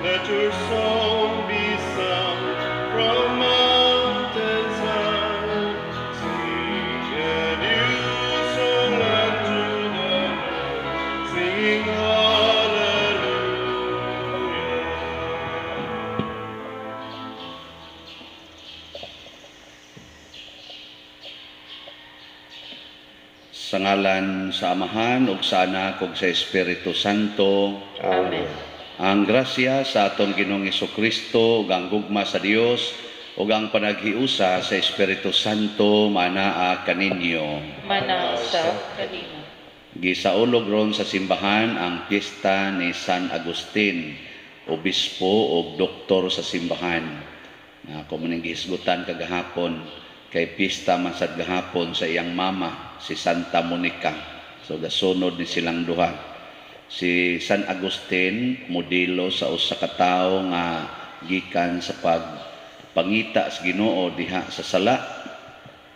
Let your song be sung from mountains high. Sing a new song unto the Lord, singing hallelujah. Sa ngalan sa Amahan ug sa Anak ug sa Espiritu Santo. Amen. Ang grasya sa atong Ginoong Hesukristo ug ang gugma sa Dios ug ang panaghiusa sa Espiritu Santo manaa kaninyo. Manaa sa kanimo. Gisaulog ron sa simbahan ang piyesta ni San Agustin, obispo ug doktor sa simbahan. Na ako man gihisgutan kagahapon kay piyesta man sad gahapon sa iyang mama si Santa Monica. So gasunod ni silang duha. Si San Agustin modelo sa usa ka tawo nga gikan sa pagpangita sa Ginoo diha sa sala,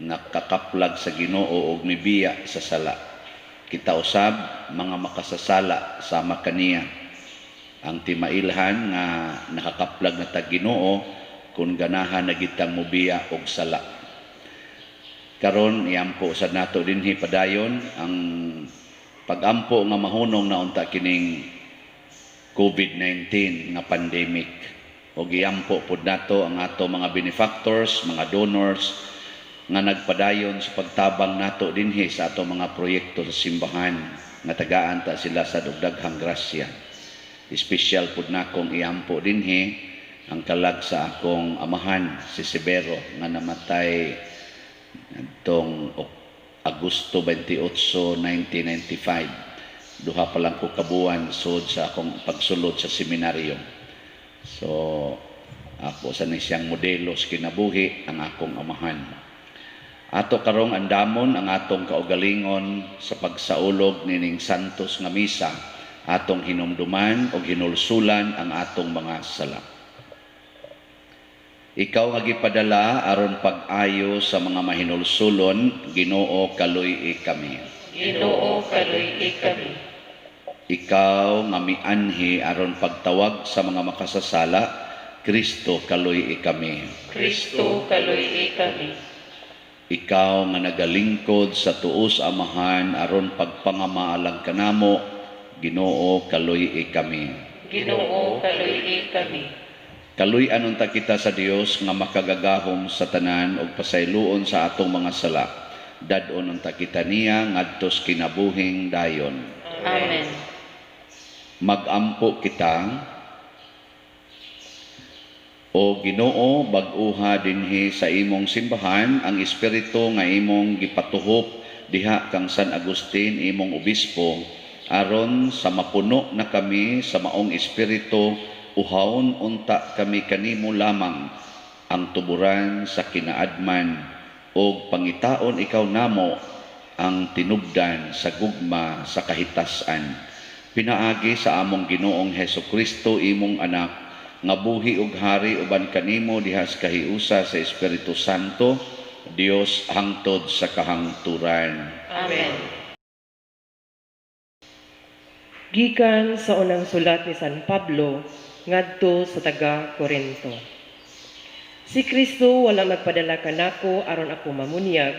nakakaplag sa Ginoo ug mibiya sa sala. Kita usab mga makasasala sama kaniya. Ang timailhan nga nakakaplag na tag Ginoo kung ganahan na gitang mobiya og sala. Karon iampo sa nato dinhi padayon ang pagampo nga mahunong na unta kining COVID-19 nga pandemic. O giampo pud nato ang ato mga benefactors, mga donors nga nagpadayon sa pagtabang nato dinhi sa ato mga proyekto sa simbahan nga tagaan ta sila sa daghang grasya. Espesyal pud nakong iampo dinhi ang kalag sa akong amahan si Severo nga namatay adtong Agosto 28, 1995. Duha pa lang ko kabuan sud sa akong pagsulod sa seminaryo. So ako sa siyang modelo sa kinabuhi ang akong amahan. Ato karong andamon ang atong kaugalingon sa pagsaulog nining santos nga misa, atong hinumduman o hinulsulan ang atong mga sala. Ikaw nga gipadala aron pag-ayo sa mga mahinulsulon, Ginoo kaluy kami. Ginoo kaluy kami. Ikaw nga mianhi aron pagtawag sa mga makasasala, Kristo kaluy kami. Kristo kaluy kami. Ikaw nga nagalingkod sa tuos amahan aron pagpangamaalang kanamo, Ginoo kaluy kami. Ginoo kaluy kami. Kaluy-an unta kita sa Dios nga makagagahom sa tanan ug pasayloon sa atong mga sala. Dadon unta kita niya ngadtos kinabuhing dayon. Amen. Magampo kita o Ginoo bag-uha dinhi sa imong simbahan ang espiritu nga imong gipatuhop diha kang San Agustin imong obispo aron sa mapuno na kami sa maong espiritu. Uhawon unta kami kanimo lamang ang tuburan sa kinaadman o pangitaon ikaw namo ang tinubdan sa gugma sa kahitasan. Pinaagi sa among Ginoong Hesukristo imong anak nga buhi ug hari uban kanimo diha sa kahiusa sa Espiritu Santo, Dios hangtod sa kahangturan. Amen. Gikan sa unang sulat ni San Pablo ngadto sa taga Corinto. Si Kristo wala magpadala kanako aron ako mamunyag,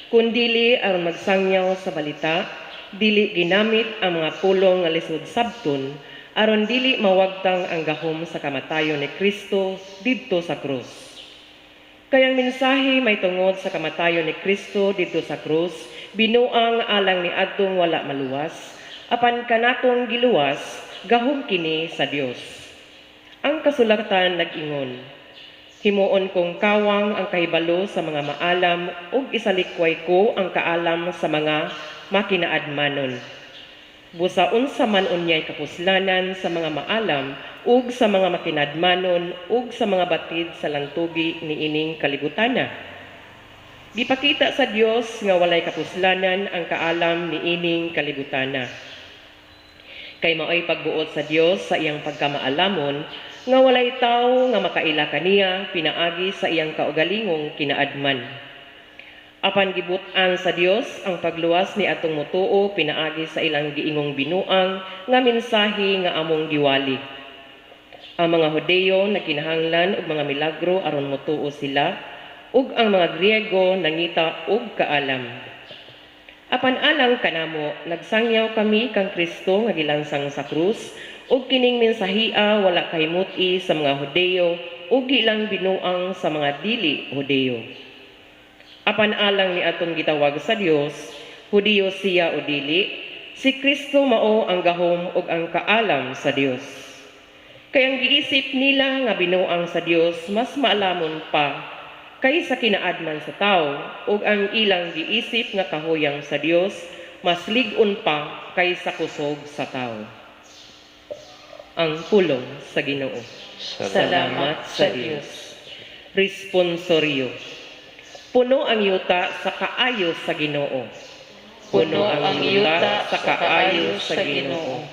kundili aron magsangyaw sa balita, dili ginamit ang mga pulong nga lisod sabton, aron dili mawagtang ang gahom sa kamatayon ni Kristo didto sa krus. Kayang mensahe may tungod sa kamatayon ni Kristo didto sa krus, binuang alang ni adtong wala maluwas, apan kanatong giluwas, gahom kini sa Dios. Ang kasulatan nag-ingon, himuon kong kawang ang kahibalo sa mga maalam ug isalikway ko ang kaalam sa mga makinaadmanon. Busaon sa man unyay kapuslanan sa mga maalam ug sa mga makinadmanon ug sa mga batid sa lantugi ni ining kalibutana. Gipakita sa Dios nga walay kapuslanan ang kaalam ni ining kalibutana. Kay maoy pagbuot sa Dios sa iyang pagkamaalamon nga walay tawo nga makaila kaniya pinaagi sa iyang kaugalingong kinaadman. Apan gibutan sa Dios ang pagluwas ni atong mutuo pinaagi sa ilang giingong binuang nga mensahe nga among giwali. Ang mga Hudeo nagkinahanglan og mga milagro aron motuo sila, ug ang mga Griego nangita og kaalam. Apan alang kanamo, nagsangyaw kami kang Kristo nga gilansang sa krus, ug kining mensahia wala kahimuti sa mga Hudeo ug ilang binuang sa mga dili Hudeo. Apan alang ni atong gitawag sa Dios, Hudeo siya o dili, si Kristo mao ang gahom ug ang kaalam sa Dios. Kay ang giisip nila nga binuang sa Dios mas maalamon pa kaysa kinaadman sa tao, ug ang ilang giisip nga kahuyang sa Dios mas lig-on pa kaysa kusog sa tao. Ang pulong sa Ginoo. Salamat sa Dios. Responsoryo. Puno ang yuta sa kaayo sa Ginoo. Puno ang yuta sa kaayo sa Ginoo.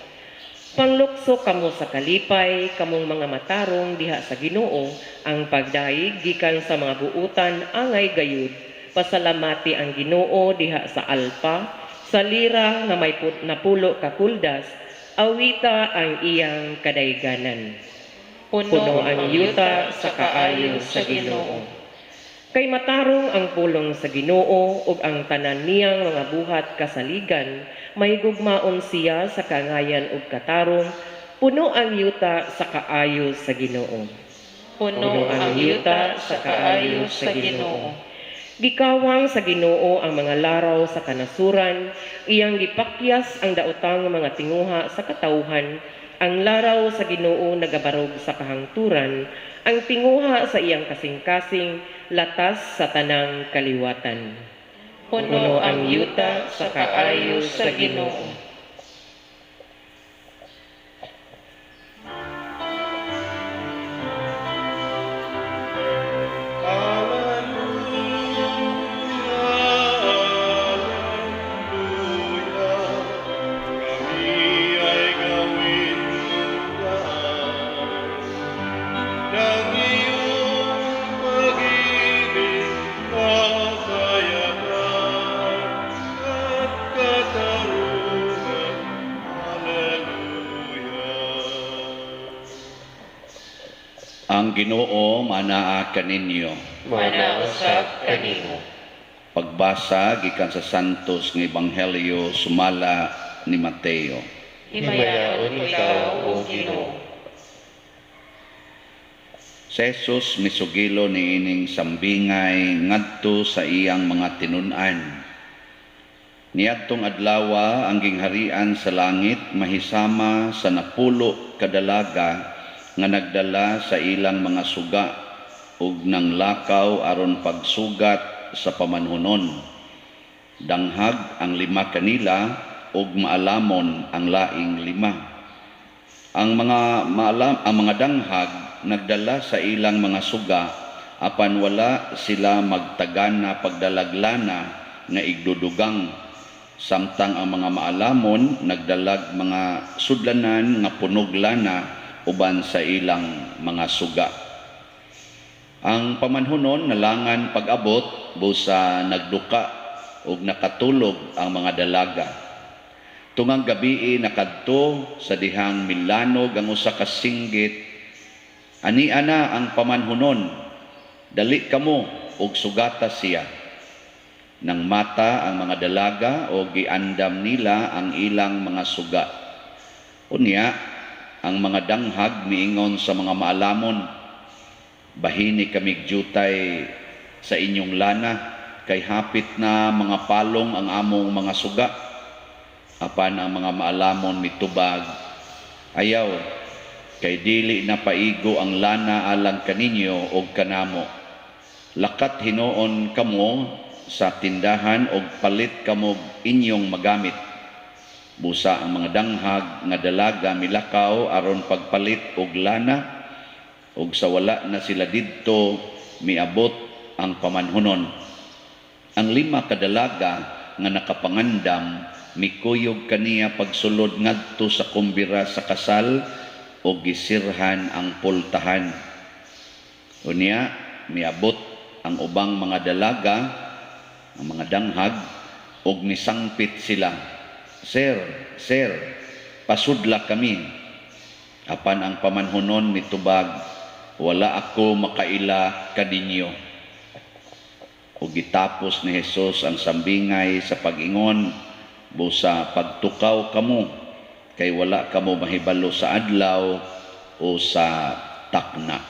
Panglukso kamo sa kalipay, kamong mga matarong diha sa Ginoo, ang pagdaig gikan sa mga buutan angay gayud. Pasalamati ang Ginoo diha sa alpa, sa lira nga may napulo ka kuldas, awita ang iyang kadayganan. Puno ang yuta sa kaayo sa Ginoo. Kay matarong ang pulong sa Ginoo ug ang tanan niyang mga buhat kasaligan, may gugmaon siya sa kangayan ug katarong. Puno ang yuta sa kaayo sa Ginoo. Puno ang yuta sa kaayo sa Ginoo. Gikawang sa Ginoo ang mga laraw sa kanasuran, iyang gipakyas ang daotang mga tinguha sa katawhan. Ang laraw sa Ginoo nagabarog sa kahangturan, ang tinguha sa iyang kasing-kasing, latas sa tanang kaliwatan. Puno ang yuta sa kaayo sa Ginoo. Ang Ginoo manaa kaninyo. Manausab kanimo. Pagbasa gikan sa Santos nga Ebanghelyo sumala ni Mateo. Himayaon ikaw, O Ginoo. Si Jesus misugilo niining sambingay ngadto sa iyang mga tinun-an. Niadtong adlawa ang gingharian sa langit mahisama sa napulo kadalaga nga nagdala sa ilang mga suga ug nang lakaw aron pagsugat sa pamanhunon. Danghag ang 5 kanila ug maalamon ang laing 5. Ang mga danghag nagdala sa ilang mga suga apan wala sila magtagan na pagdalaglana nga igdudugang, samtang ang mga maalamon nagdalag mga sudlanan nga punog lana uban sa ilang mga suga. Ang pamanhunon nalangan pag-abot busa nagduka ug nakatulog ang mga dalaga. Tungang gabii nakadto sa dihang milanog ang usa ka singgit. Ani ana ang pamanhunon, dali kamo ug sugata siya. Nang mata ang mga dalaga o giandam nila ang ilang mga suga. Unya, ang mga danghag miingon sa mga maalamon, bahini kamig jutay sa inyong lana, kay hapit na mga palong ang among mga suga. Apan ang mga maalamon mitubag, ayaw, kay dili na paigo ang lana alang kaninyo o kanamo. Lakat hinoon kamo sa tindahan o palit kamo inyong magamit. Busa ang mga danghag nga dalaga milakaw aron pagpalit og lana, ug sa wala na sila didto miabot ang pamanhunon. Ang 5 kadalaga nga nakapangandam mikuyog kaniya pagsulod ngadto sa kumbira sa kasal ug gisirhan ang pultahan. Unya miabot ang ubang mga dalaga, ang mga danghag, ug misangpit sila. Sir, pasudla kami. Apan ang pamanhunon mitubag, wala ako makaila kadinyo. O gitapos ni Jesus ang sambingay sa pag-ingon, busa pagtukaw kamo, kay wala kamo mahibalo sa adlaw o sa takna.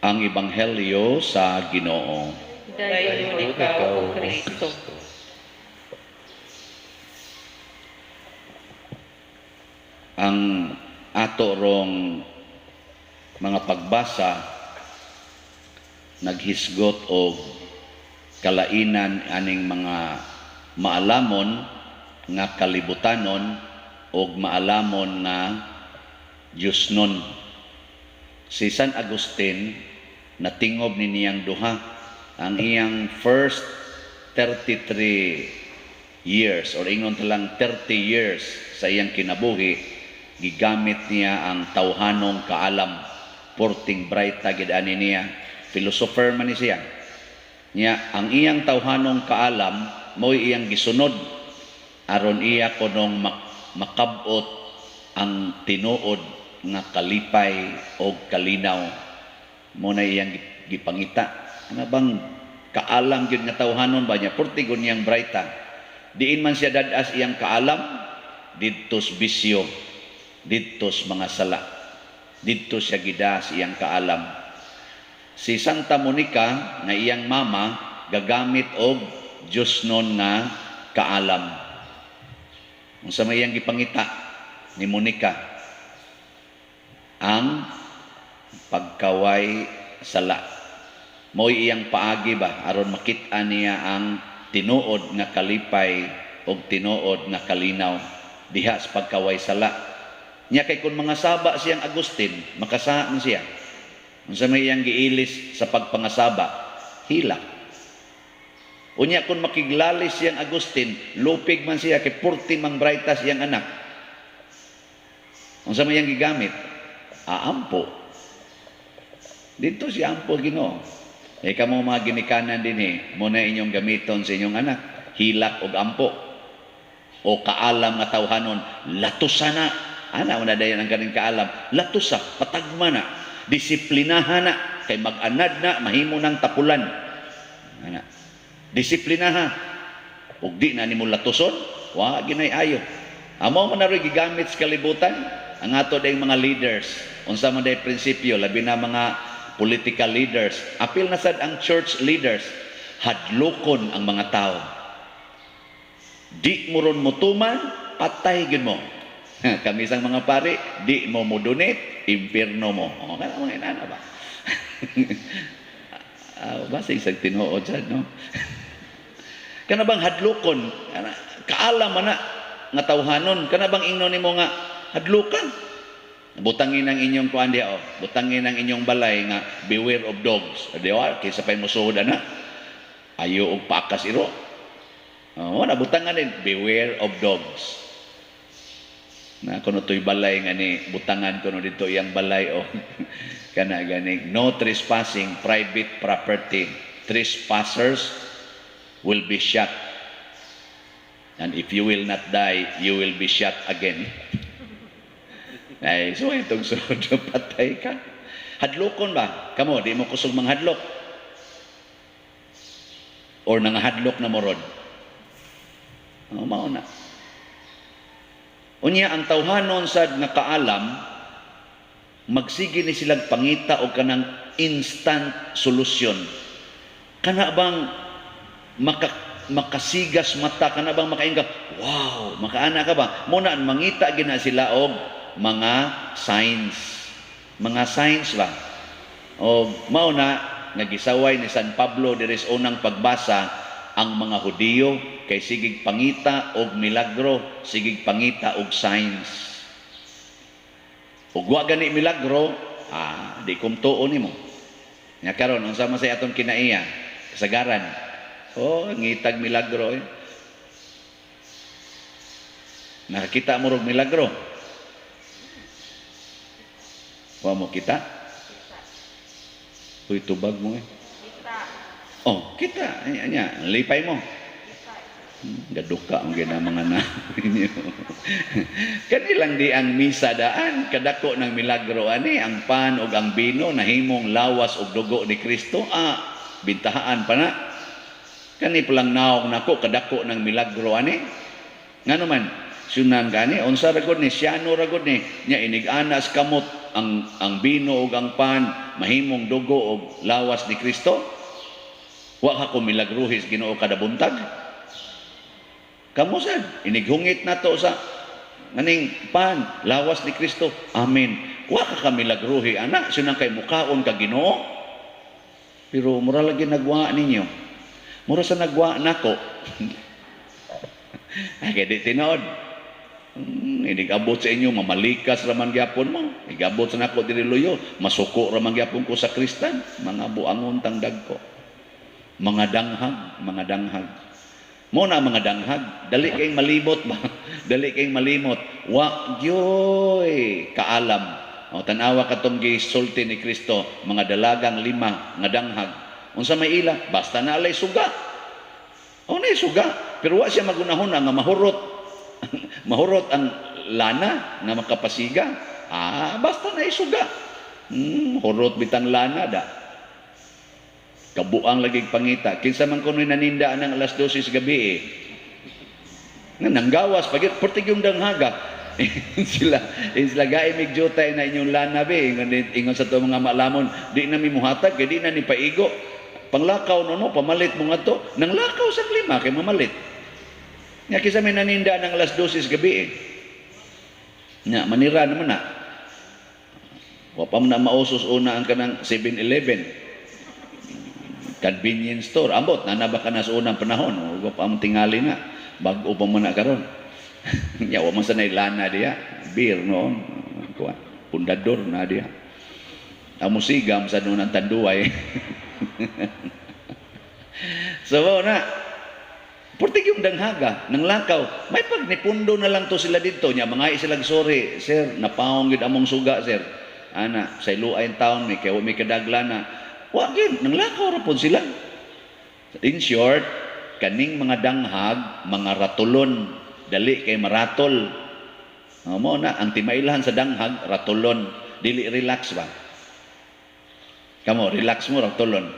Ang Ebanghelyo sa Ginoo. Dayon ikaw, O Kristo. Ang ato rong mga pagbasa naghisgot og kalainan aning mga maalamon nga kalibutanon og maalamon nga Diosnon. Si San Agustin natingob ni niyang duha ang iyang first 33 years or ingon talang 30 years sa iyang kinabuhi, gigamit niya ang tawhanong kaalam. Porting bright gid ani niya, philosopher man ni siya. Niya ang iyang tawhanong kaalam mo'y iyang gisunod aron iya kunong makabot ang tinuod nga kalipay o kalinaw. Mo na iyang gipangita. Ano bang kaalam gyud nga tawhanon ba niya? Portigon niyang brighta. Diin man siya dadas iyang kaalam, didtos bisyo, didtos mga sala. Didto siya gidas iyang kaalam. Si Santa Monica nga iyang mama gagamit og Diosnon nga kaalam. Unsa may iyang gipangita ni Monica? Ang pagkaway sala. Mo'y iyang paagi ba aron makit-an niya ang tinuod nga kalipay o tinuod nga kalinaw diha sa pagkaway sala. Nya kay kun mga saba siyang Agustin, makasaan siya. Unsa may iyang giilis sa pagpangasaba? Hilak. Unya kun makiglalis siyang Agustin, lupig man siya kay 40 mang brightas siyang anak. Unsa may iyang gigamit? Ampo. Dito si ampo Ginoo. Kamo mga ginikanan din muna inyong gamiton sa inyong anak. Hilak og ampo. O kaalam nga tawhanon, latusa na. Ana una dayon ang kaning kaalam, latusa, patagma na, disiplinahan na, kay mag-anad na, mahimo ng tapulan. Ana. Disiplinaha. Ug di na nimo latuson, wa ginay ayo. Amo man naroy gigamit sa kalibutan ang ato dayong mga leaders. Unsa man day prinsipyo labi na mga political leaders, apil na sad ang church leaders, hadlokon ang mga tao. Di mo ron mutuman, patay gid mo. Kami sang mga pari, di mo donate, impierno mo. O, kana mga inana ba? Basta isang tinuod sad, no? Kana bang hadlokon, kaalam man na nga tawhanon, kana bang ingnon nimo nga hadlukan? Butangin ang inyong kuan diha, butangin ang inyong balay nga beware of dogs. Diwa kaysa pay musuod ana. Ayo og paakas iro. Wala butangan din beware of dogs. Na kuno toy balay nga ni butangan kuno dito iyang balay o kana gani no trespassing private property. Trespassers will be shot. And if you will not die, you will be shot again. Ay, so itong sunod, patay ka. Hadlokon ba? Kamo, di mo kusog manghadlok. Or nangahadlok na morod. Mauna. Unya, ang tawhanon sad nga kaalam, magsige ni silang pangita o kanang instant solution. Kana bang makasigas mata, kana bang makainga, wow, makaana ka ba? Muna, mangita gina sila og mga signs ba o mauna nagisaway ni San Pablo diri sa unang pagbasa ang mga Hudiyo kay sigig pangita og milagro, sigig pangita og signs. Ug wa gani milagro, di kumtuon nimo. Nya karon unsa man say atong kinaiya kasagaran. Ngitag milagro Nakakita mo og milagro. Wa mo kita? Uy, tubag mo kita. Kita. Anya, lipay mo. Gaduka ang gina mga ninyo. Kanilang di ang misa daan, kadako ng milagro ani, ang pan ug ang bino nahimong lawas ug dugo ni Kristo. Bintahaan pa na. Kani palang naong nako kadako ng milagro ani. Ngano man, sunan gani unsa ra gud ni siyano ra gud ni nya inig-anas kamot ang bino ug ang pan mahimong dugo ug lawas ni Kristo. Wa ka ko milagruhis Ginoo kada buntag. Kamu sad inighungit nato sa nganing pan lawas ni Kristo. Amen. Wa ka milagruhi anak sunang kay mukaon ka Ginoo. Pero mura lagi nagwa ninyo. Mura sa nagwa nako. Kaya di tinood. Inigabot sa inyo, mamalikas raman gyapon mo. Igabot sa nako diri luyo, masuko raman gyapon ko sa Kristan. Mga buangon tang dagko. Mga danghag. Mo na mga danghag, dali kayong malimot ba? Dali kayong malimot. Wa gyoy kaalam. O tanawa katong gisulti ni Kristo, mga dalagang 5 nga danghag. Unsa may ila? Basta na alay suga. O na suga, pero wa siya magunahon nga mahurot. Mahurot ang lana nga makapasiga. Basta na isuga. Hurot bitang lana da. Kabuang lagi pangita. Kinsa man kuno'y nanindaan ng alas 12 gabi nga nanggawas pagit pertig yung danghaga. sila gaimig jutay na inyong lana be ingon sa to mga malamon di na mi muhatag kay di na ni paigo. Panglakaw no pamalit mo nga to. Nang lakaw sa 5 kay mamalit. Nya kinsa may naninda ng alas 12 gabi nya manira naman na. Wa pa man na mausos una ang kanang 7-Eleven. Convenience store. Ambot, nanaba ka na sa unang panahon. Huwag pa ang tingali na. Bago pa mo na karon. Yawa mo sa nailana diya. Beer noon. Pundador na diya. Ang musigam sa noon ang tanduay. So, na. Portig yung danghaga, ng lakaw. May pagnipundo na lang to sila dito. Nya, mga isilag sorry. Sir, napaong yun among suga, sir. Ana, sa iluayin taon, may kadagla na. Wagin, nang lakaw ra pud sila. In short, kaning mga danghag, mga ratulon, dali kay maratol. Mo na ang timailhan sa danghag, ratulon, dili relax ba? Kamo, relax mo ratulon.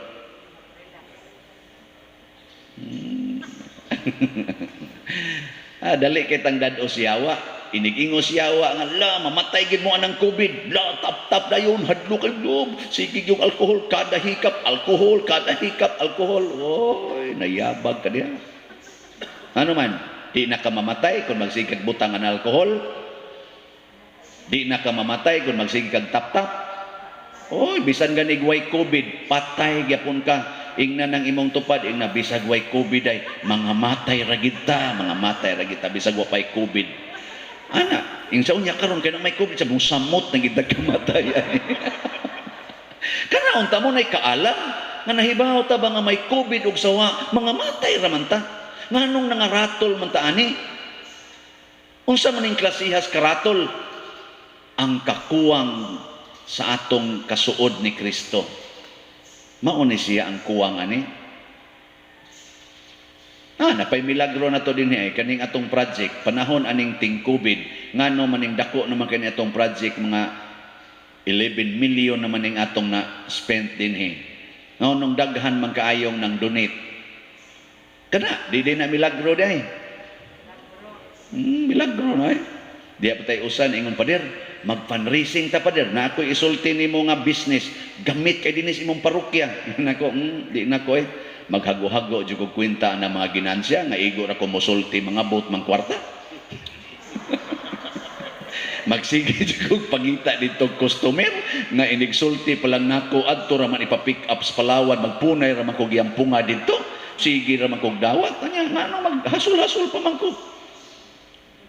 Dali kay tang dad o siyawa. Inig-ingos yawa nga la mamatay gid mo anang COVID. La tap dayon hadlo kay loob. Sige yung alcohol kada hikap, alcohol. Oy, nayabag ka diha. Ano man, di na ka mamatay kung magsigig butang ang alcohol. Di na ka mamatay kung magsigig kag tap. Oy, bisan ganig way COVID, patay gyapon ka. Ingna nang imong tupad, ingna bisag way COVID ay mga matay ra kita, bisag wa pay COVID. Ana, yung sa unya karon kay na may COVID sa mong samot na gidag kamatay. Kana unta mo nay kaalam nga nahibaw ta ba nga may COVID ug sawa mga matay ra man ta. Nganong nangaratol man ta ani? Unsa man ning klasihas karatol? Ang kakuwang sa atong kasuod ni Kristo. Mao ni siya ang kuwang ani. Napay milagro na to din kaning atong project panahon aning ting COVID ngano maning dako naman kani atong project mga 11 million naman ning atong na spent din nung daghan man kaayong nang donate kana di na milagro dai milagro na di pa tay usan ingon pader mag-fundraising ta pader na ako isulti nimo nga business gamit kay dinis imong parokya nako di nako maghago-hago jud ko kwenta na mga ginansya nga igo ra ko mosulti mga bot mang kwarta. Magsige jud ko pangita dito customer nga inigsulti pa lang nako adto ra man ipa-pick up sa Palawan magpunay ra man ko giyampunga dito. Sige ra man kog dawat anya ngano maghasol-hasol pa man ko.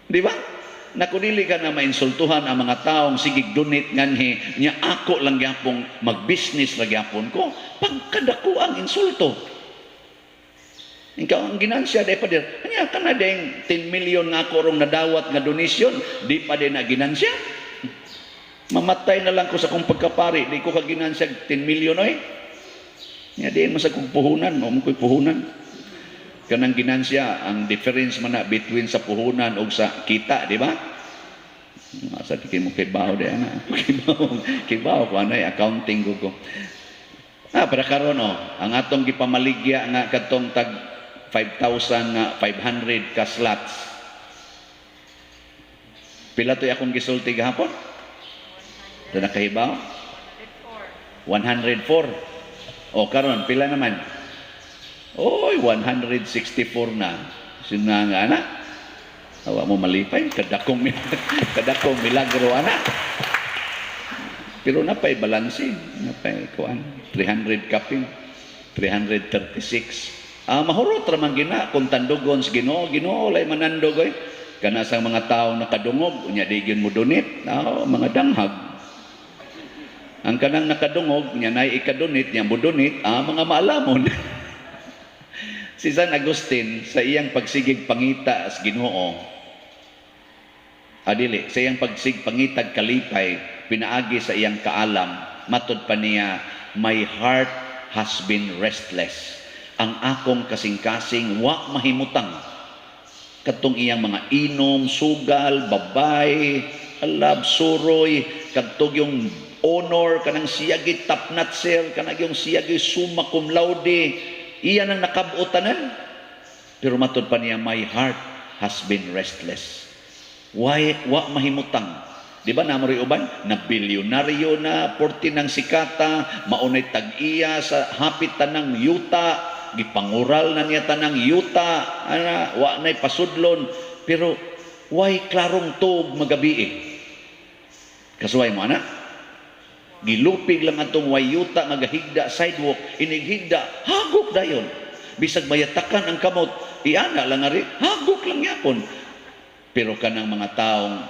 Di ba? Nakudili ka na mainsultuhan ang mga taong sigig donate nganhi nya ako lang gyapon mag-business ra gyapon ko pagkadako ang insulto. Ikaw ang ginansya day pa dir. Anya ka na ding 10 million nga ako rong nadawat nga donation, di pa din na ginansya. Mamatay na lang ko sa kong pagkapari, di ko ka ginansya 10 million oy. Nya di mo sa kong puhunan, mo ko'y puhunan. kanang ginansya ang difference man na between sa puhunan o sa kita, di ba? Sa tikin mo kibaw di ana. Kibaw ko ano accounting ko. Para karon ang atong gipamaligya nga kadtong tag 5,500 ka slots. Pila to akong gisulti gahapon? Ito nakahibaw? 104. O karon pila naman? Oy, 164 na. Sina nga ana? Awa mo malipay, kadakong milagro ana. Pero napay balanse, napay kuan 300 kapin, 336. Mahurot ra man gina kung tandugon sa Ginoo lay manandog oy. Kana sa mga tawo nakadungog, unya digin mo dunit, mga danghag. Ang kanang nakadungog, nya nay ikadunit, nya mudunit, mga maalamon. Si San Agustin sa iyang pagsigig pangita sa Ginoo, adili, sa iyang pangitag kalipay, pinaagi sa iyang kaalam, matud pa niya, my heart has been restless. Ang akong kasing-kasing wa mahimutang. Katong iyang mga inom, sugal, babay, alab, suroy, katong yung honor, kanang siyagi top notcher, kanang yung siyagi summa cum laude, iyan ang nakabuotanan. Pero matud pa niya, my heart has been restless. Why? Wa mahimutang. Di ba namoy uban? Na bilyonaryo na, porti ng sikata, maunay tag-iya sa hapit tanang yuta, gipangural na niya tanang yuta, wa na'y pasudlon, pero why klarong tog magabi Kasuway mo, ana? Gilupig lang atong way yuta, magahigda, sidewalk, inighigda, hagok dayon. Bisag mayatakan ang kamot, iana lang nga rin, hagok lang yapon. Pero kanang mga taong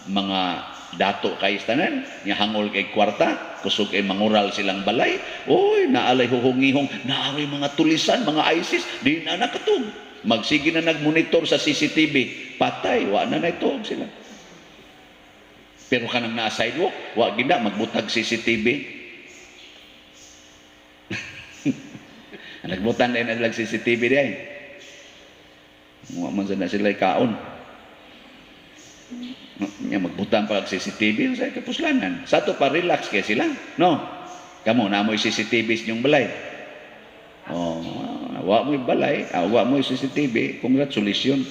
mga dato kay tanan nya hangol kay kwarta kusog kay mangural silang balay, oy naalay huhungihong naaray mga tulisan, mga ISIS di na nakatug, magsige na nagmonitor sa CCTV, patay wa na naitog sila. Pero kanang naa sidewalk wa gid na magbutag CCTV. Nagbutang din ang CCTV diay, wa man sa na sila kaon. Nya magbutang pa CCTV sa kapuslanan. Sa to pa relax kay sila, no? Kamo na mo'y CCTV sa inyong balay. Wa mo'y balay, wa mo'y CCTV, congratulations.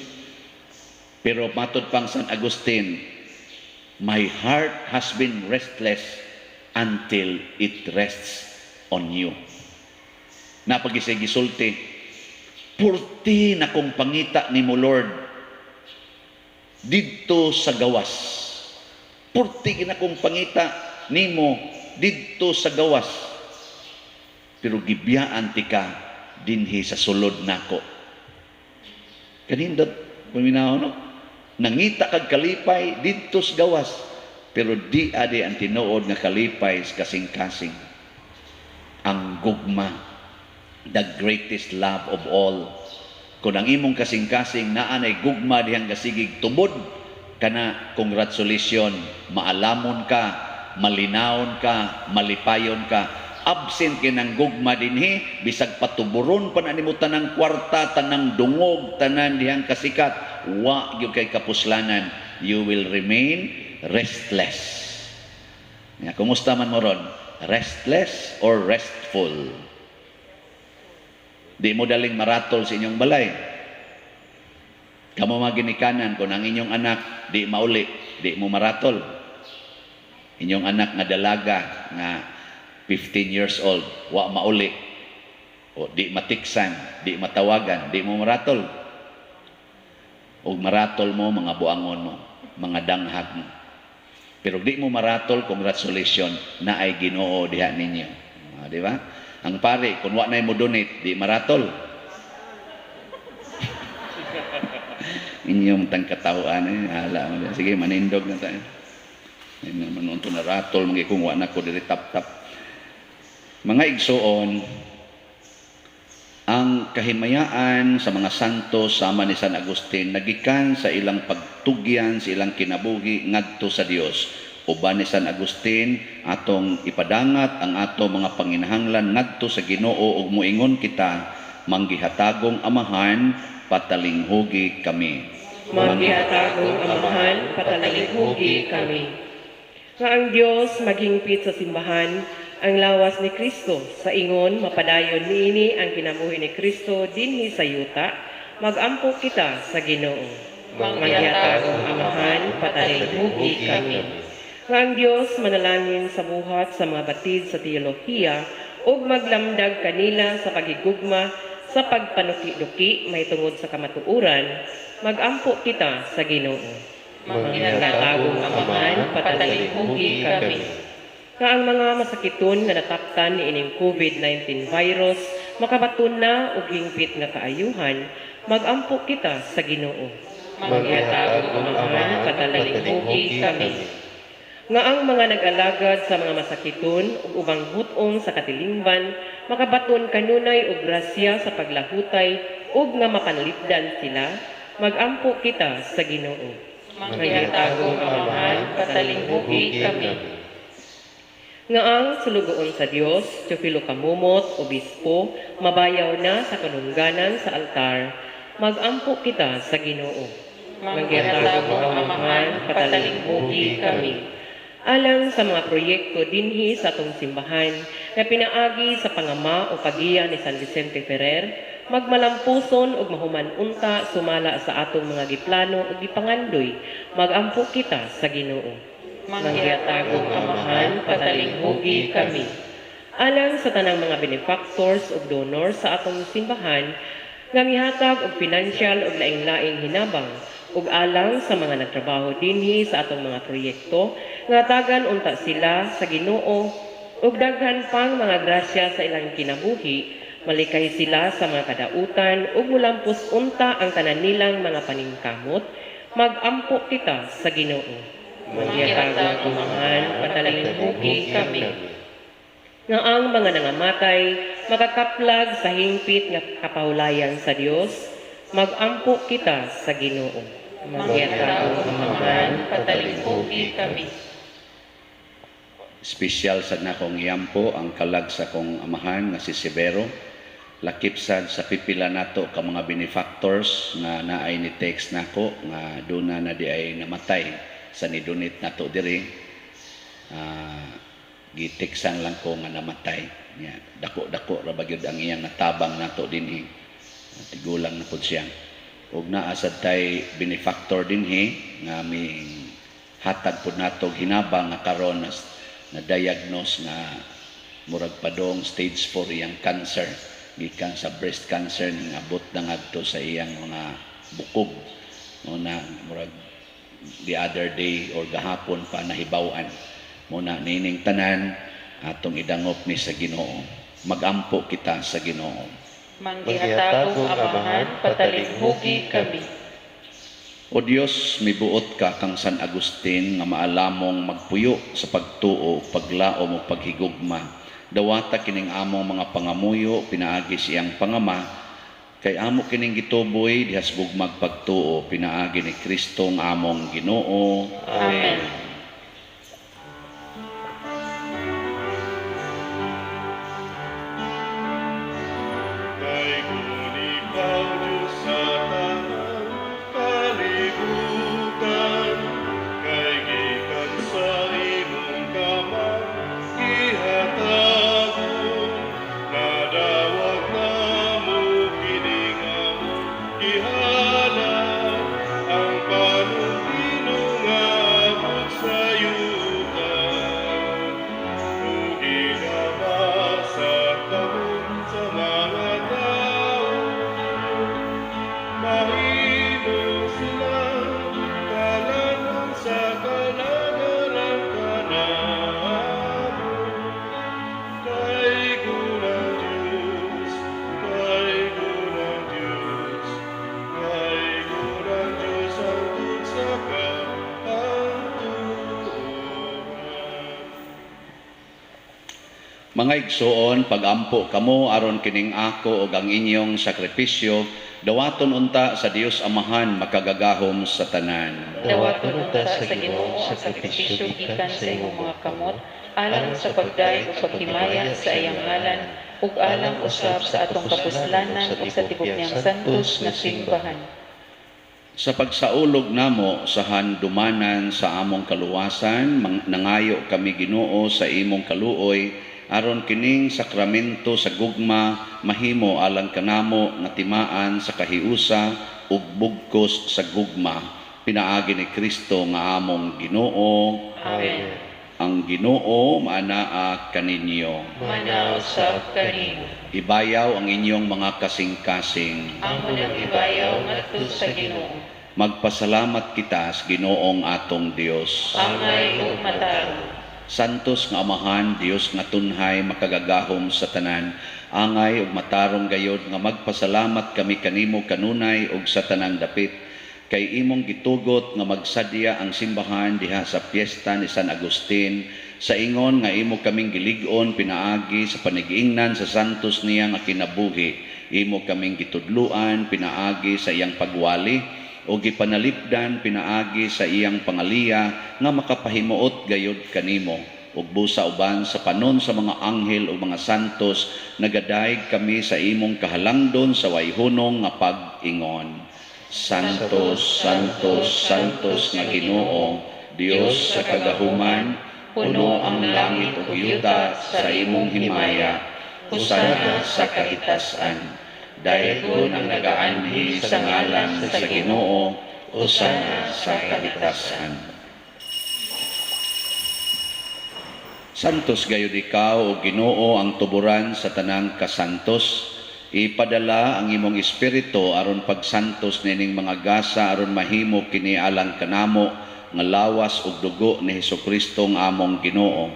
Pero matud pang San Agustin, my heart has been restless until it rests on you. Napagisulti, purti na kong pangita ni mo Lord didto sa gawas. Purti gina kong pangita nimo didto sa gawas. Pero gibiyaan ti ka dinhi sa sulod nako. Kanindot paminaw no? Nangita kag kalipay didto sa gawas. Pero di ade ang tinuod nga kalipay sa kasing-kasing. Ang gugma, the greatest love of all. Kung ang imong kasing-kasing naanay gugma dihang gasigig tubod, kana congratulations, maalamon ka, malinawon ka, malipayon ka. Absent kinang gugma dinhi, bisag patuburon pa na nimo tanang kwarta, tanang dungog, tanan dihang kasikat, wa gyud kay kapuslanan, you will remain restless. Kumusta man mo ron? Restless or restful? Di mo daling maratol sa inyong balay. Kamu maginikanan kung ang inyong anak di mauli, di mo maratol. Inyong anak nga dalaga nga 15 years old, wa mauli, o di matiksan, di matawagan, di mo maratol. O maratol mo mga buangon mo, mga danghag mo. Pero di mo maratol, congratulations, na ay Ginoo diha ninyo. Di ba? Ang pare, kung wa na mo donate, di maratol. Inyong tangkatawaan ala. Sige, manindog na tayo. Manunto na ratol, mga kung wa na ko diri tap-tap. Mga igsoon, ang kahimayaan sa mga santo sama ni San Agustin nagikan sa ilang pagtugyan, sa ilang kinabuhi ngadto sa Dios. Uban ni San Agustin atong ipadangat ang ato mga panginahanglan ngadto sa Ginoo ug moingon kita manggihatagong amahan, patalinghugi kami. Manggihatagong amahan, patalinghugi kami. Nga ang Diyos maghingpit sa simbahan ang lawas ni Kristo sa ingon mapadayon niini ang kinabuhi ni Kristo dinhi sa yuta, magampo kita sa Ginoo. Manggihatagong amahan, patalinghugi kami. Nga ang Diyos manalangin sa buhat sa mga batid sa teolohiya ug maglamdag kanila sa paghigugma sa pagpanuki-duki may tungod sa kamatuoran, magampo kita sa Ginoo. Manggihatagong amahan, patalinghugi kami. Nga ang mga masakiton nga nataktan ni ining COVID-19 virus makabaton na ug hingpit nga kaayuhan, magampo kita sa Ginoo. Manggihatagong amahan, patalinghugi kami. Nga ang mga nag-alagad sa mga masakiton ug ubang hutong sa katilingban makabaton kanunay og grasya sa paglahutay ug nga mapanlipdan sila, magampo kita sa Ginoo. Manggihatagong amahan, patalinghugi kami. Nga ang sulugoon sa Dios, Teofilo Kamumot, Obispo, mabayaw na sa kanungganan sa altar, magampo kita sa Ginoo. Manggihatagong amahan, patalinghugi kami. Alang sa mga proyekto dinhi sa atong simbahan na pinaagi sa pangama o pagiya ni San Vicente Ferrer, magmalampuson ug mahuman unta sumala sa atong mga giplano ug gipangandoy, magampo kita sa Ginoo. Manggihatagong amahan, patalinghugi kami. Alang sa tanang mga benefactors ug donors sa atong simbahan nga mihatag og financial ug laing-laing hinabang ug alang sa mga nagtrabaho dinhi sa atong mga proyekto nga tagan unta sila sa Ginoo ug daghan pang mga grasya sa ilang kinabuhi, malikay sila sa mga kadautan ug mulampos unta ang tanan nilang mga paningkamot, magampo kita sa Ginoo. Manggihatagong amahan, patalinghugi kami. Nga ang mga nangamatay makakaplag sa hingpit nga kapahulayan sa Dios, magampo kita sa Ginoo. Manggihatagong amahan, patalinghugi kami. Espesyal sad nakong iyampo ang kalag sa kong amahan nga si Severo. Lakip sad sa pipila nato ka mga benefactors nga naay ni text nako nga duna na di ay namatay sa nidunit nato diri. Giteksan lang ko nga namatay. Dako-dako ra ba gyud ang iyang natabang nato dinhi. Tigulang na pud siya. Ug naa sad tay benefactor dinhi nga mi hatag pud nato hinabang nga karon na diagnose nga murag padong stage 4 iyang cancer gikan sa breast cancer ning abot na ngadto sa iyang mga bukog na murag the other day or gahapon pa nahibaw-an muna nining tanan atong idangop ni sa Ginoo, magampo kita sa Ginoo. Manggihatagong amahan, patalinghugi kami. O Dios, mibuot ka kang San Agustin nga maalamong magpuyo sa pagtuo, paglaom o paghigugma. Dawata kining among mga pangamuyo, pinaagi siyang pangama, kay amo kining gituboy, dihas gugmag pagtuo, pinaagi ni Kristo ng among Ginoo. Amen. Mga igsoon, pagampo kamo aron kining ako ug ang inyong sakripisyo, dawaton unta sa Dios Amahan makagagahom sa tanan. Dawaton unta sa Ginoo ang sakripisyo gikan sa imong mga kamot, alang sa pagdaig o paghimaya sa iyang ngalan, ug alang usab sa atong kapuslanan ug sa tibok niyang santos nga simbahan. Sa pagsaulog namo sa handumanan sa among kaluwasan, nangayo kami Ginoo sa imong kaluoy, aron kining sakramento sa gugma mahimo alang kanamo nga timaan sa kahiusa ug bugkos sa gugma. Pinaagi ni Kristo nga among Ginoo. Amen. Ang Ginoo maanaa kaninyo. Manaw sa kanimo. Ibayaw ang inyong mga kasing-kasing. Amo nang ibayaw ngadto sa Ginoo. Magpasalamat kita sa Ginoong atong Dios. Angay ug matarong. Santos nga Amahan, Dios nga tunhay makagagahom sa tanan. Angay ug matarong gayod nga magpasalamat kami kanimo kanunay ug sa tanang dapit. Kay imong gitugot nga magsadya ang simbahan diha sa piyesta ni San Agustin, sa ingon nga imo kaming gilig-on pinaagi sa panag-ingnan sa santos niya nga kinabuhi. Imo kaming gitudluan pinaagi sa iyang pagwali o gipanalipdan pinaagi sa iyang pangaliya nga makapahimuot gayod kanimo. Ug busa uban sa panon sa mga anghel o mga santos, nagadayeg kami sa imong kahalangdon sa wayhunong nga pag-ingon. Santos, Santos, Santos nga Ginoo, Dios sa kagahuman, puno ang langit ug yuta sa imong himaya. Husana sa kahitasan. Dayon ang nagaanhi sa ngalan sa Ginoo, husana sa kahitasan. Santos gayud ikaw o Ginoo ang tuburan sa tanang kasantos. Ipadala ang imong espiritu aron pagsantos nining mga gasa aron mahimo kini alang kanamo nga lawas ug dugo ni Hesukristo nga among Ginoo.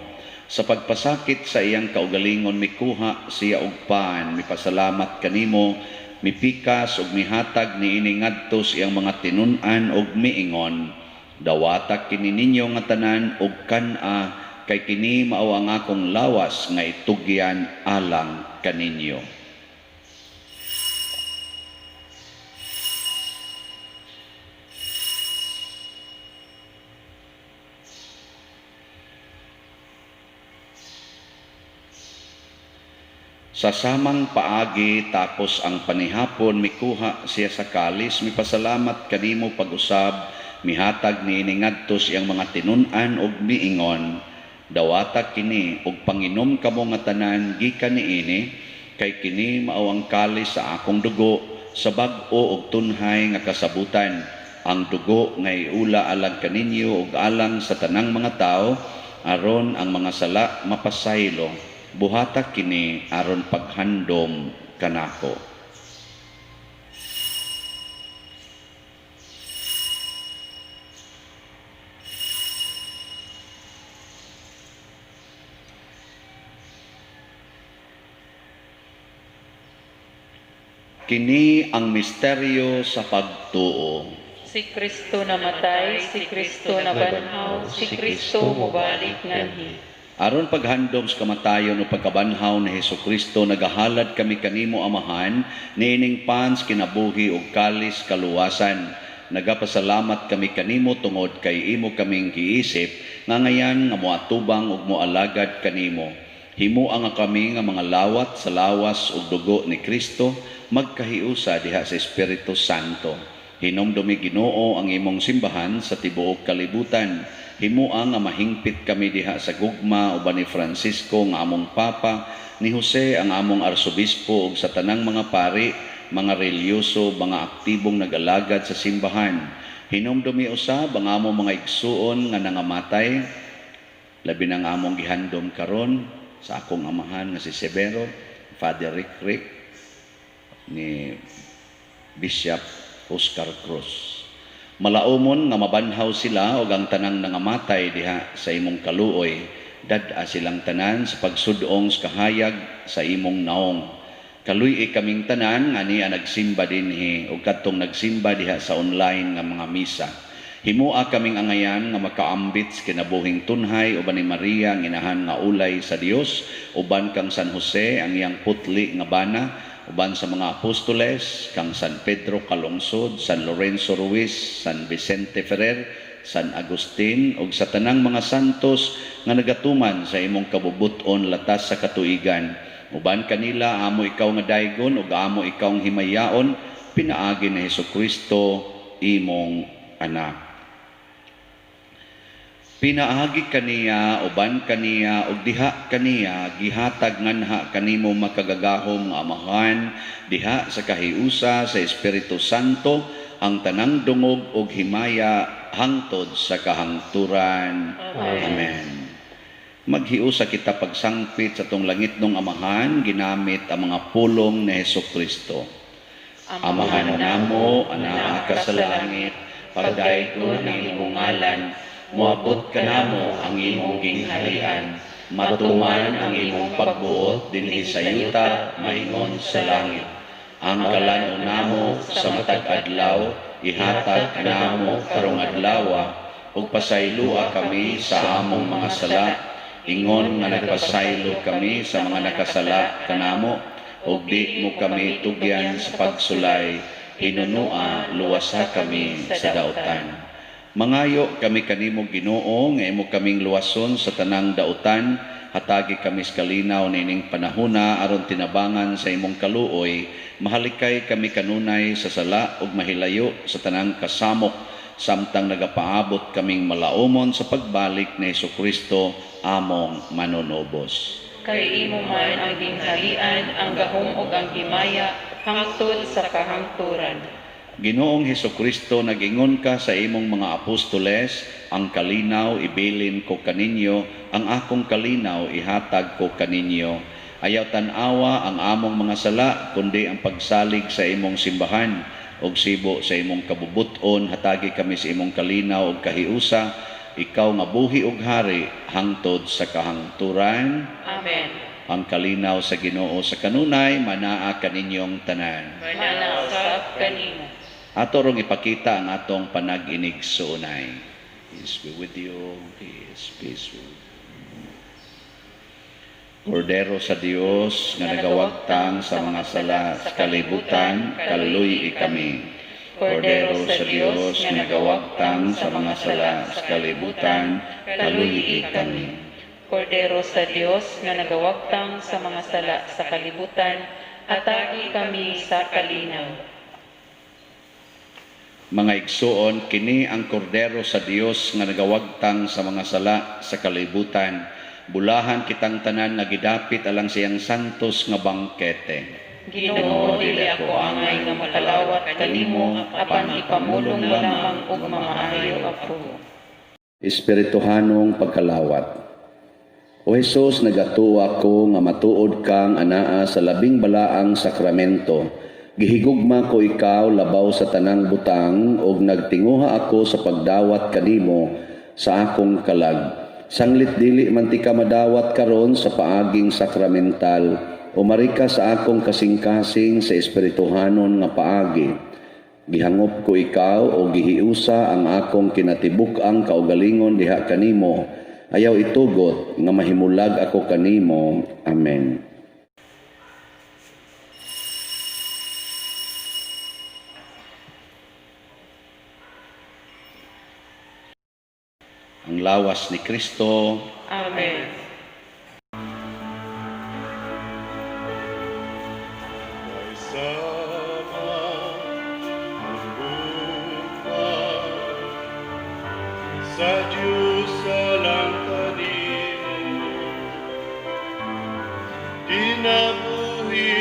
Sa pagpasakit sa iyang kaugalingon mikuha siya og paan, mipasalamat kanimo, mipikas ug mihatag niini ngadto sa iyang mga tinun-an ug miingon. Dawata kini ninyo nga tanan ug kan-a, kay kini mao ang akong lawas nga itugyan alang kaninyo. Sa samang paagi tapos ang panihapon mikuha siya sa kalis, mipasalamat kanimo pag-usab, mihatag niini ngadto siyang mga tinun-an ug miingon. Dawata kini ug panginom kamo nga tanan gikan niini, kay kini mao ang kalis sa akong dugo sa bag-o ug tunhay nga kasabutan. Ang dugo nga iula alang kaninyo ug alang sa tanang mga tao, aron ang mga sala mapasaylo. Buhata kini aron paghandom kanako. Kini ang misteryo sa pagtuo. Si Kristo namatay, si Kristo nabanhaw, si Kristo mubalik nganhi. Aron paghandom sa kamatayon o pagkabanhaw ni Hesukristo, nagahalad kami kanimo Amahan, niining pans kinabuhi ug kalis kaluwasan. Nagapasalamat kami kanimo tungod kay imo kaming giisip, nga ngayan nga moatubang ug moalagad kanimo. Himuang nga kami nga mga lawat sa lawas ug dugo ni Kristo, magkahiusa diha sa Espiritu Santo. Hinumdumi Ginoo ang imong simbahan sa tibuok kalibutan. Himuang nga mahingpit kami diha sa gugma uban ni Francisco nga among Papa, ni Jose ang among Arsobispo ug sa tanang mga pari, mga relyoso, mga aktibong nag-alagad sa simbahan. Hinumdumi usab ang among mga igsuon nga nangamatay, labi ng among gihandom karon sa akong amahan nga si Severo, Father Rick, ni Bishop Oscar Cruz. Malaumon nga mabanhaw sila ug ang tanang nangamatay diha sa imong kaluoy, dad-a silang tanan sa pagsudong sa kahayag sa imong naong. Kaluy kaming tanan nga niya nagsimba dinhi ug kadtong nagsimba diha sa online nga mga misa. Himua kaming angayan nga makaambit sa kinabuhing tunhay uban ni Maria ang inahan nga ulay sa Dios, uban kang San Jose ang iyang putli nga bana, uban sa mga apostoles, kang San Pedro Calungsod, San Lorenzo Ruiz, San Vicente Ferrer, San Agustin, ug sa tanang mga santos nga nagatuman sa imong kabubuton latas sa katuigan. Uban kanila amo ikaw nga daygon ug amo ikaw nga himayaon, pinaagi ni Hesukristo imong anak. Pinaagi kaniya, uban kaniya, ug diha kaniya, gihatag nganha kanimo makagagahom nga amahan, diha sa kahiusa sa Espiritu Santo, ang tanang dungog ug himaya hangtod sa kahangturan. Amen. Maghiusa kita pagsangpit sa tong langitnong amahan, ginamit ang mga pulong ni Hesukristo. Amahan namo, anaa ka sa langit, pagdaygon ang imong ngalan, muabot ka namo ang imong gingharian, matuman ang imong pagbuot dinhi sa yuta maingon sa langit. Ang kalanon namo sa matag adlaw ihatag ka namo karong adlaw, ug pasaylua kami sa among mga sala, ingon nga nagpasaylo kami sa mga nakasala kanamo, ug di mo kami tugyan sa pagsulay, hinunua luwasa kami sa dautan. Mangayo kami kanimo Ginoo nga imo kaming luwason sa tanang dautan, hatagi kami sa kalinaw nining panahona aron tinabangan sa imong kaluoy, mahalikay kami kanunay sa sala ug mahilayo sa tanang kasamok, samtang nagapaabot kaming malaumon sa pagbalik ni Hesukristo among manunobos. Kay imo man ang gingharian, ang gahom ug ang himaya hangtod sa kahangturan. Ginoong Hesukristo, nag-ingon ka sa imong mga apostoles, ang kalinaw ibilin ko kaninyo, ang akong kalinaw ihatag ko kaninyo. Ayaw tan-awa ang among mga sala, kundi ang pagsalig sa imong simbahan, og sibo sa imong kabubuton, hatagi kami sa imong kalinaw ug kahiusa, ikaw nga buhi ug hari, hangtod sa kahangturan. Amen. Ang kalinaw sa Ginoo sa kanunay, manaa kaninyong tanan. Manasap kanimo. Ato rong ipakita ang atong panag-inig sa unay. Peace be with you. Peace be with you. Kordero sa Dios nga nagawagtang sa mga sala sa kalibutan, kaluy kami. Kordero sa Dios nga nagawagtang sa mga sala sa kalibutan, kaluy kami. Kordero sa Dios nga nagawagtang sa mga sala sa kalibutan, atagi kami sa kalinaw. Mga igsoon, kini ang kordero sa Dios nga nagawagtang sa mga sala sa kalibutan. Bulahan kitang tanan nga gidapit alang siyang santos nga bangkete. Ginoo, dili ako angay nga makalawat kanimo, apan ipamulong mo lamang og mamaayo ako. Espirituhanong pagkalawat. O Jesus, nagatuwa ko nga matuod kang anaa sa labing balaang sakramento. Gihigugma ko ikaw labaw sa tanang butang ug nagtinguha ako sa pagdawat kanimo sa akong kalag. Sanglit dili man ti ka madawat karon sa paaging sakramental, umari ka sa akong kasing-kasing sa espirituhanon nga paagi. Gihangop ko ikaw o gihiusa ang akong kinatibuk-ang kaugalingon diha kanimo. Ayaw itugot nga mahimulag ako kanimo. Amen. Ang lawas ni Kristo. Amen. Sa Diyos alang kanimo, dinabuhi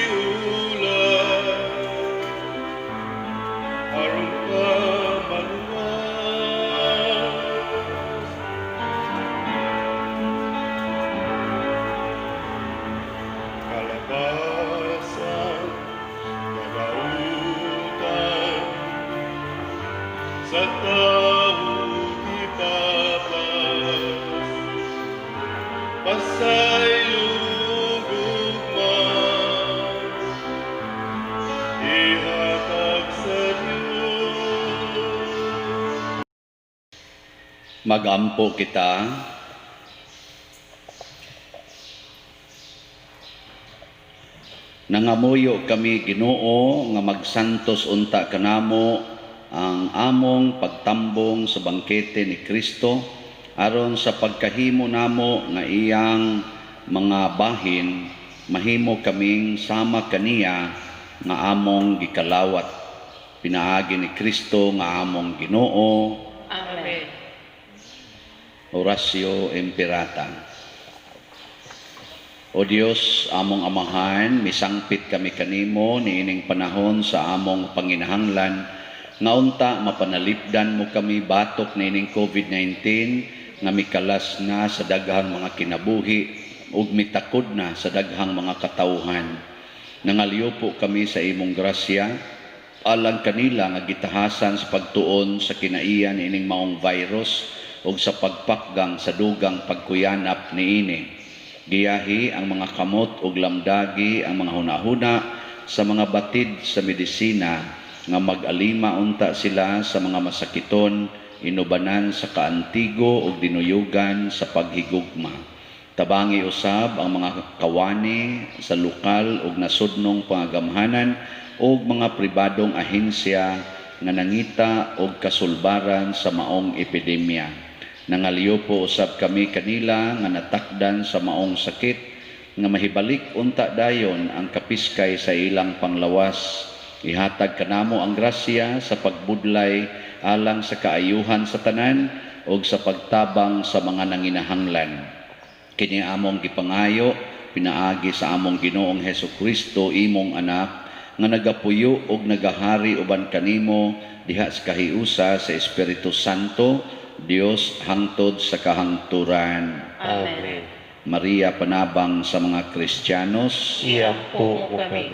iulan, aron ka maluwas. Kalabasan, kagautan, sa pasay lugugman, ihatag sa Diyos. Magampo kita. Nangamuyo kami Ginoo nga magsantos unta kanamo ang among pagtambong sa bangkete ni Kristo, aron sa pagkahimo namo nga iyang mga bahin, mahimo kaming sama kaniya nga among gikalawat. Pinaagi ni Kristo nga among Ginoo. Amen. Oratio Imperata. O Dios, among amahan, misangpit kami kanimo niining panahon sa among panginahanglan, nga unta mapanalipdan mo kami batok niining COVID-19, nga mikalas na sa daghang mga kinabuhi, ug mitakod na sa daghang mga katawhan. Nangaliyo po kami sa imong grasya, alang kanila nga gitahasan sa pagtuon sa kinaiyan niining maong virus, ug sa pagpakgang sa dugang pagkuyanap niini. Giyahi ang mga kamot ug lamdagi ang mga hunahuna sa mga batid sa medisina nga mag-alima unta sila sa mga masakiton, inubanan sa kaantigo ug dinuyugan sa paghigugma. Tabangi usab ang mga kawani sa lokal ug nasudnong pangagamhanan ug mga pribadong ahensya nga nangita og kasulbaran sa maong epidemya. Nangaliyo po usab kami kanila nga natakdan sa maong sakit nga mahibalik unta dayon ang kapiskay sa ilang panglawas. Ihatag kanamo ang grasya sa pagbudlay alang sa kaayuhan sa tanan ug sa pagtabang sa mga nanginahanglan. Kini among gipangayo pinaagi sa among Ginoong Hesukristo, imong anak, nga nagapuyo ug nagahari uban kanimo diha sa kahiusa sa Espiritu Santo, Dios hangtod sa kahangturan. Amen. Maria panabang sa mga Kristiyanos, Iampo mo kami.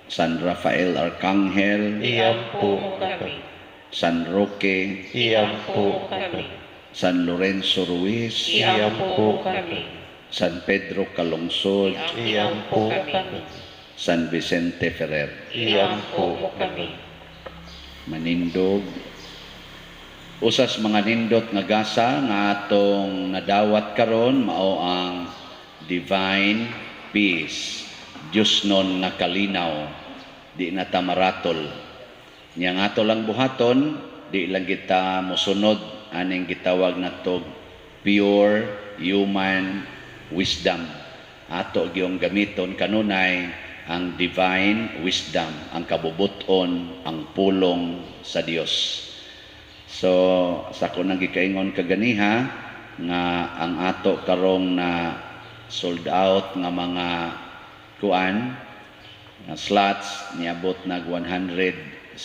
San Rafael Arcangel, Iampo mo kami. San Roque, Iampo mo kami. San Lorenzo Ruiz, Iampo mo kami. San Pedro Calungsod, Iampo mo kami. San Vicente Ferrer. Iampo mo kami. Manindog. Usas mga nindot nga gasa nga atong nadawat karon mao ang divine peace. Diyos non nga kalinaw, di na ta maratol. Nya nga ato lang buhaton, di lang kita mosunod aning gitawag natog pure human wisdom. Ato gyung gamiton kanunay ang divine wisdom, ang kabubuton, ang pulong sa Dios. So, sa ko nang gikaingon kaganiha nga ang ato karong na sold out nga mga kuan nga slots niabot nag 164.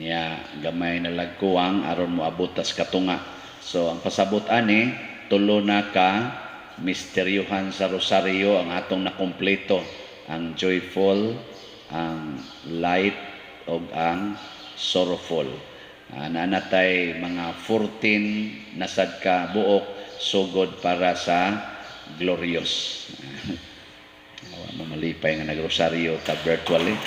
Niya gamay na lagkuang aron moabot tas katunga. So, ang pasabot ani tulo na ka misteryohan sa rosaryo ang atong nakumpleto, ang joyful, ang light ug ang sorrowful. Nanatay mga 14 nasad ka buok sugod para sa glorious. Mamalipay nga nagrosaryo ta virtually.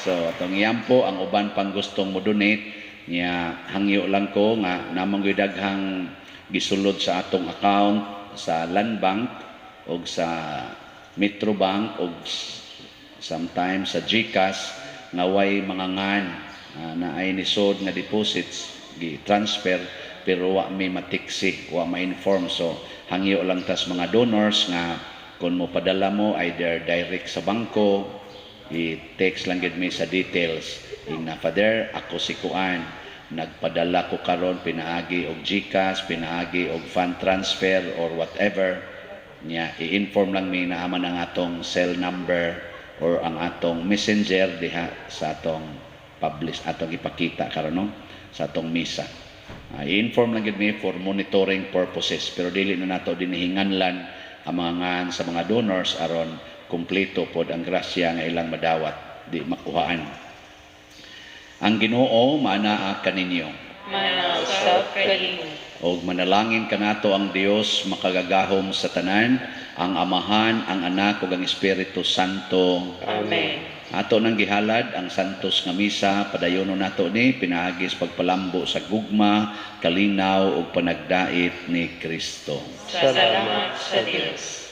So atong iyampo ang uban pang gustong mo donate niya, hangyo lang ko nga namang daghang gisulod sa atong account sa Land Bank o sa Metro Bank o sometimes sa GCash nga way mga ngan na ay nisod nga deposits gi-transfer pero wa may matiksi, wa ma-inform. So hangyo lang tas mga donors nga kung mo padala mo either direct sa bangko, i-text lang gid mi sa details na Father ako si kuan nagpadala ko karon pinaagi og GCash, pinaagi og fund transfer or whatever niya, i-inform lang mi na aman ang atong cell number or ang atong messenger diha sa atong publish atong ipakita karon no sa atong misa. I-inform lang gid mi for monitoring purposes pero dili na nato dinihinganlan ang mga ngan sa mga donors aron kumpleto pod ang grasya nga ilang madawat di makuhaan. Ang Ginoo maanaa kaninyo. Manausap kanimo. Og manalangin kanato ang Dios makagagahom sa tanan, ang Amahan, ang Anak ug ang Espiritu Santo. Amen. Ato nang gihalad ang santos nga misa, padayonon nato ni pinaagis pagpalambo sa gugma, kalinaw ug panagdait ni Kristo. Salamat sa Dios.